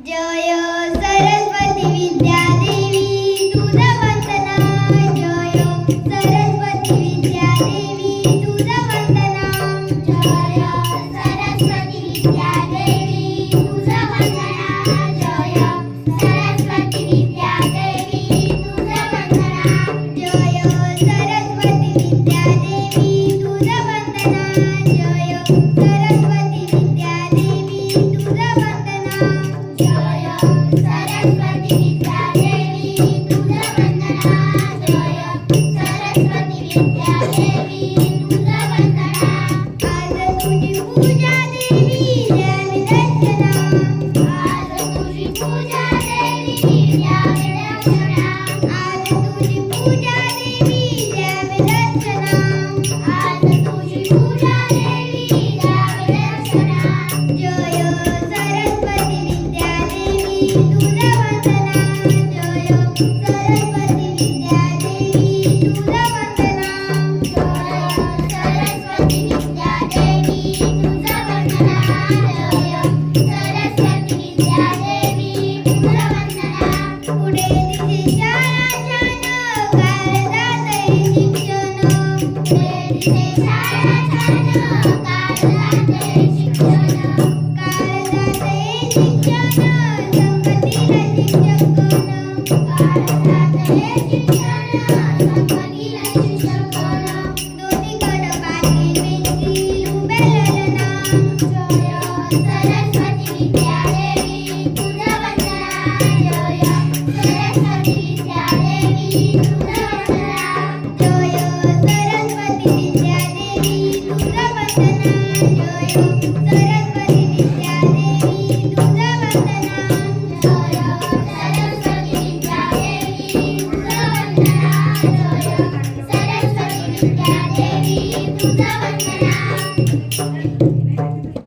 जय सरस्वती विद्यादेवी तुझं वंदना. जय सरस्वती विद्यादेवी तुझं वंदना. जय सरस्वती विद्यादेवी तुझं वंदना. जय सरस्वती विद्यादेवी तुझं वंदना. जय सरस्वती विद्यादेवी तुझं वंदना. जय सरस्वती विद्यादेवी तुझं वंदना. जय सरस्वती